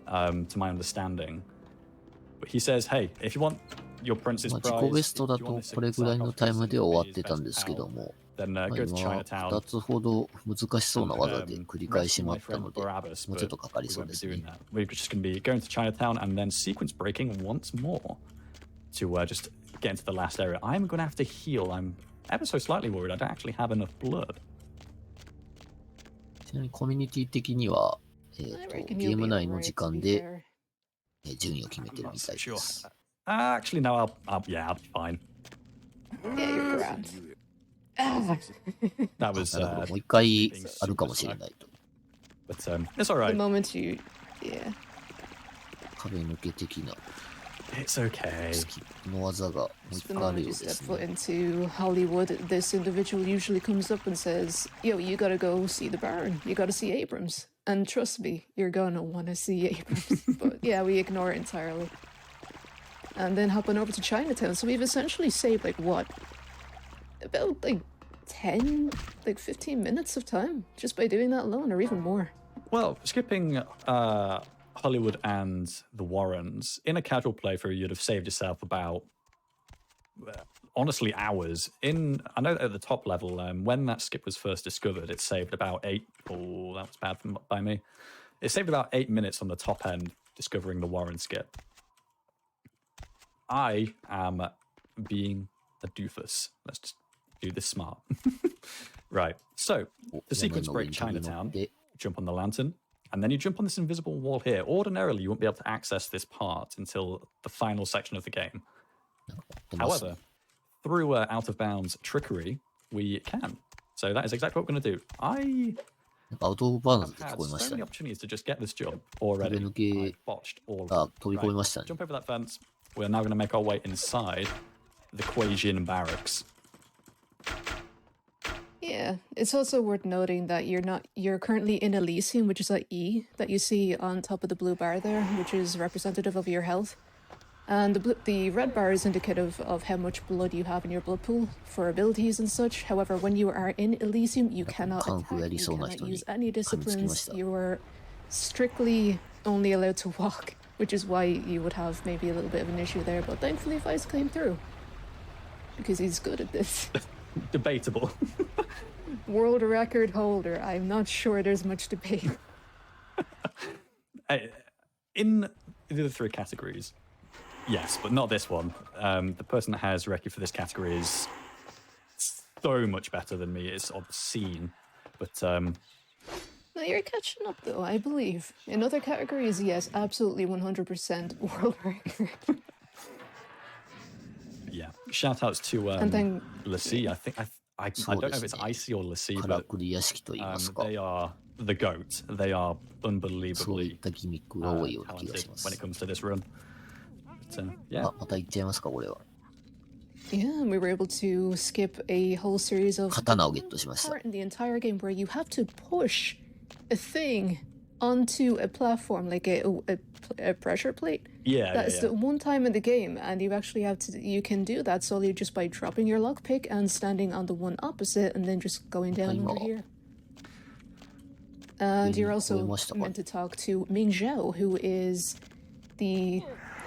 to my understanding. But he says, "Hey, if you want your prince's まあ、自 prize, 己ベストだ if you と want this これぐらいのタイムで終わってた sarcophagus んですけども、 then まあ go to 今 Chinatown." 2つほど難しそうな技で Um, 繰り返し rescue もあ my った friend ので、も Barabbas, うちょっ but とかかり we そう won't で be す doing ね。 that. We're just going to be going to Chinatown and then sequence breaking once more to just get into the last area. I'm going to have to heal. I'm ever so slightly worried. I don't actually have enough blood. ちなみにコミュニティ的には、I ゲ reckon ー you'll ム be 内の alright, 時 to 間 be で fair. 順位を決めて I'm る not み so たいで sure. す。 Actually, no, I'll be fine. Yeah, you're grand. Ah, That was なるほど、もう一回あるかもしれないと。 but it's all the right. moment you, yeah. 壁抜け的な It's okay. スキップの技がもう一 The 回ある moment よ you うで step す foot ね。 into Hollywood, this individual usually comes up and says, "Yo, you gotta go see the Baron. You gotta see Abrams." And trust me, you're gonna wanna see Abrams. But yeah, we ignore it entirely. And then hopping over to Chinatown. So we've essentially saved like what? About like 10, like 15 minutes of time just by doing that alone, or even more. Well, skipping Hollywood and the Warrens, in a casual playthrough, you'd have saved yourself about, honestly, hours. I know at the top level, when that skip was first discovered, it saved about 8. Oh, that was bad by me. It saved about 8 minutes on the top end, discovering the Warren skip. I am being a doofus. Let's just do this smart. Right. So, the 屋根 sequence の上 break に飛び乗っ Chinatown, て、 jump on the lantern, and then you jump on this invisible wall here. Ordinarily, you won't be able to access this part until the final section of the game. 飛ばす However, through out of bounds trickery, we can. So that is exactly what we're going to do. I なんかアウトオブバウン have ズって聞 had こえま so した many ね。 opportunities to just get this job already. 壁抜け I've botched all of が them. 飛び込みましたね。 Jump over that fence. We're now going to make our way inside the Kuei Jin barracks. Yeah, Yeah, it's also worth noting that you're currently in Elysium, which is a E that you see on top of the blue bar there, which is representative of your health. And the red bar is indicative of how much blood you have in your blood pool for abilities and such. However, when you are in Elysium, you cannot attack, you cannot use any disciplines. You are strictly only allowed to walk, which is why you would have maybe a little bit of an issue there. But thankfully, Vice came through because he's good at this. Debatable. World record holder. I'm not sure there's much debate. In the other three categories, yes, but not this one. The person that has Reki for this category is so much better than me. It's obscene. But No, you're catching up though, I believe. In other categories, yes, absolutely 100% world record. yeah, shout outs to And then Lassie. I think I don't know if it's Icy or Lassie, か but らくり屋敷と言いますか。 they are the goat. They are そうい unbelievably ったギミックが多いような気がし talented ま when it す。 comes to this run. But, yeah, あ、また行っちゃいますか、これは。 yeah, we were able to skip a whole series of 刀をゲットしました。 part in the entire game where you have to push a thing onto a platform, like a pressure plate. yeah, That's yeah, the one time in the game, and you actually you can do that solely just by dropping your lockpick and standing on the one opposite, and then just going down over here. And you're also meant to talk to Ming Zhao, who is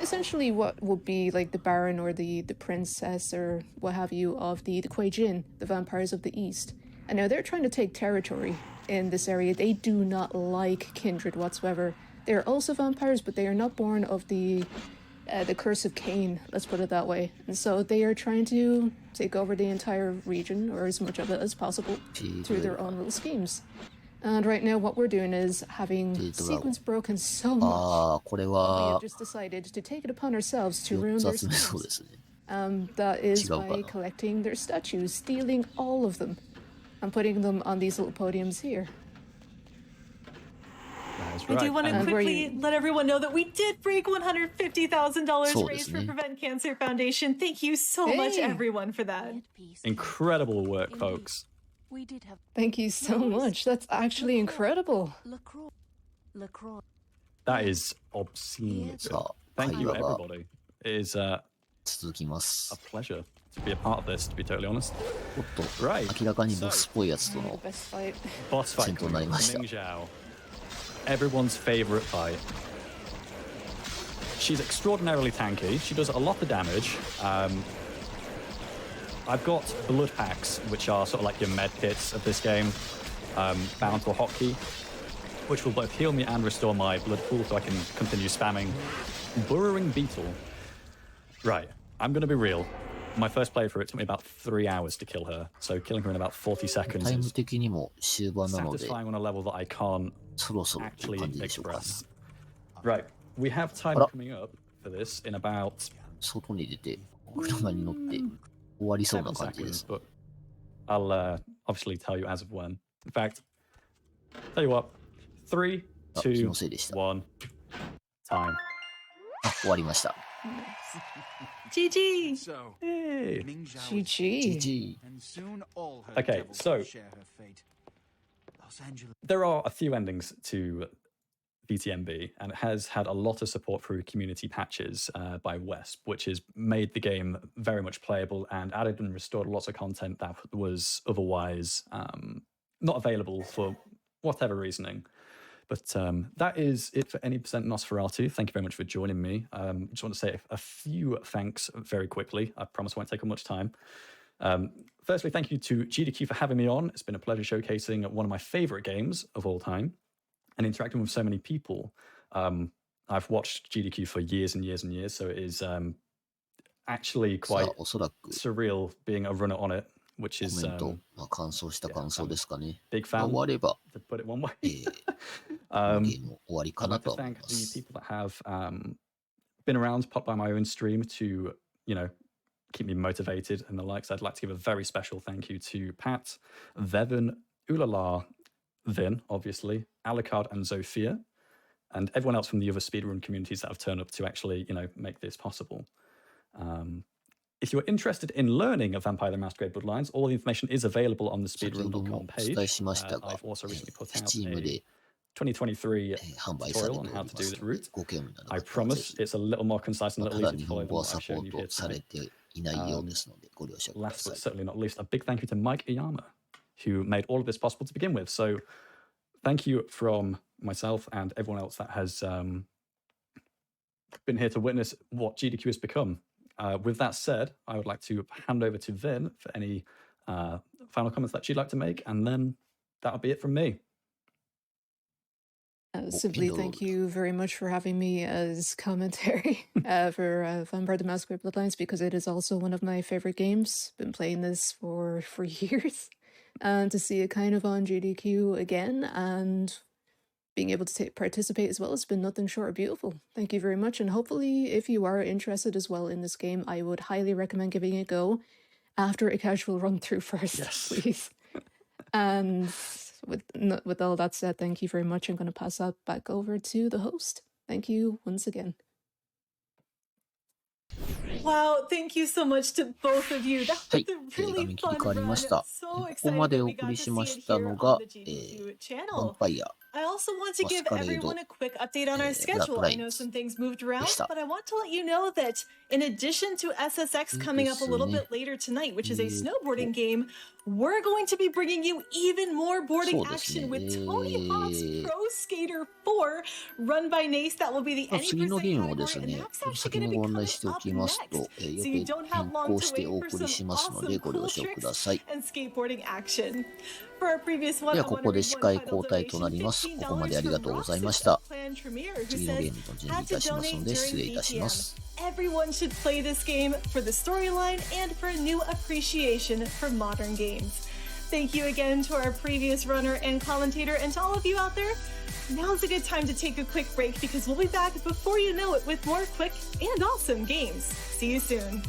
essentially what would be like the Baron or the princess or what have you of the Kuei Jin, the vampires of the East. And now they're trying to take territory in this area. They do not like kindred whatsoever. They are also vampires, but they are not born of the curse of Cain, let's put it that way. And so they are trying to take over the entire region, or as much of it as possible, through their own little schemes. And right now what we're doing is having sequence broken so much. ああ、これ We は have just decided to take it upon ourselves to 4 ruin つ their 集めそうで schemes. すね。 That is 違うかな。 by collecting their statues, stealing all of them, and putting them on these little podiums here. that's I right. do want to And where quickly let everyone know that we did break $150,000 そうで raised す for ね。 Prevent Cancer Foundation. Thank you so much, Hey. everyone, for that. Incredible work, folks. We did have Thank you so much. That's actually incredible. LaCroix. That is obscene. Yes. Ah, Thank you, 会話が everybody. It is 続きま a す。 pleasure to be a part of this, to be totally honest. おっと、 Right. 明らかにボスっぽいやつと The の best fight. Boss fight 戦闘になりました。 Ming Zhao. Everyone's favorite fight. She's extraordinarily tanky. She does a lot of damage. I've got blood packs, which are sort of like your med kits of this game, bound to a hotkey, which will both heal me and restore my blood pool so I can continue spamming Burrowing Beetle. Right, I'm going to be real. My first playthrough, it took me about 3 hours to kill her, so killing her in about 40 seconds タイム is 的にも終盤なので、 satisfying on a level that I can't そろそろっていう actually 感じでしょうかね。 express. Right, we have time Hello. coming up for this in about 外に出て、車に乗って終わりそうな 7感じで seconds, す。 but I'll obviously tell you as of when. In fact, tell you what, 3, あ、気 2, のせいでした。 1, time. あ、終わりました。 GG. So, Hey. Ming Zhao is GG. GG。 and soon all her Okay, devils so- will share her fate. Los Angeles. There are a few endings to VTMB, and it has had a lot of support through community patches by Wesp, which has made the game very much playable and added and restored lots of content that was otherwise not available for whatever reasoning. But that is it for Any Nosferatu. Thank you very much for joining me. Just want to say a few thanks very quickly. I promise I won't take up much time. Firstly, thank you to GDQ for having me on. It's been a pleasure showcasing one of my favorite games of all time and interacting with so many people. I've watched GDQ for years and years and years, so it is actually さ quite あ、おそらく surreal being a runner on it, which コ is メント、まあ、感想した感想ですかね。 big まあ fan, 終われば、 to put it one way. ゲーム終わりか I'd な like と to は思い thank ま the す。 people that have been around, popped by my own stream to, you know, keep me motivated and the likes. I'd like to give a very special thank you to Pat, Vevin, Ulala, Vin, obviously, Alucard and Zofia, and everyone else from the other speedrun communities that have turned up to actually, you know, make this possible. if you're interested in learning of Vampire the Masquerade Bloodlines, all the information is available on the 先ほども speedrun.com お page. 伝えしましたが、 I've also recently put out Steam a で 2023販売され tutorial て on お how り to ま do す this ので、 route. ご興味のある I 方はぜ promise ひ。 it's a little more concise and a た little だ easier 日 to follow 本 than 語は what サ I've ポ shown you ー here トされ today. ていないようですので、ご了承くだ Last さ but い。 certainly not least, a big thank you to Mike Iyama, who made all of this possible to begin with. So thank you from myself and everyone else that has been here to witness what GDQ has become. With that said, I would like to hand over to Vin for any final comments that she'd like to make, and then that'll be it from me. Simply thank you very much for having me as commentary for Vampire the Masquerade Bloodlines, because it is also one of my favorite games. Been playing this for years. And to see it kind of on GDQ again and being able to participate as well, it's been nothing short of beautiful. Thank you very much. And hopefully, if you are interested as well in this game, I would highly recommend giving it a go after a casual run through first, Yes. please. And with all that said, thank you very much. I'm going to pass that back over to the host. Thank you once again. Wow, thank you so much to both of you. That はい was a 画 really 面切り fun 替わり run. ました。 So ここ excited まで that お we 送 got り to し see ま it した here の on が、 the GDQ ヴァン channel. パイア、 I also want to give Masquerade everyone a quick update on our schedule. I know Bloodlines some things moved around, でした。 but I want to let you know that in addition to SSX coming up a little bit later tonight, which is a snowboarding game, we're going to be bringing you even more boarding そうですね。 action with Tony Hawk's Pro Skater 4, run by Nace. That will be the any 次の percent ゲームをで category, す and ね、 that's ちょっと actually 先 going to に be ご案 coming 内してお up きますと、 next. 予 So you 定 don't have 変 long 更 to してお wait 送 for り some しますので、 awesome ご了 cool 承くだ tricks さい。 and skateboarding action. For our previous で one, は I こ want こで to 司 reward 会 final 交代となり donation ます。ここま $15 でありが from とうござい Roxas ました。 Clan Tremere, who 次の said, ゲームと準備 had い to たしますの donate で、失 during 礼いたしま BPM. す。 Everyone should play this game for the storyline and for a new appreciation for modern games. Thank you again to our previous runner and commentator, and to all of you out there. Now's a good time to take a quick break, because we'll be back before you know it with more quick and awesome games. See you soon.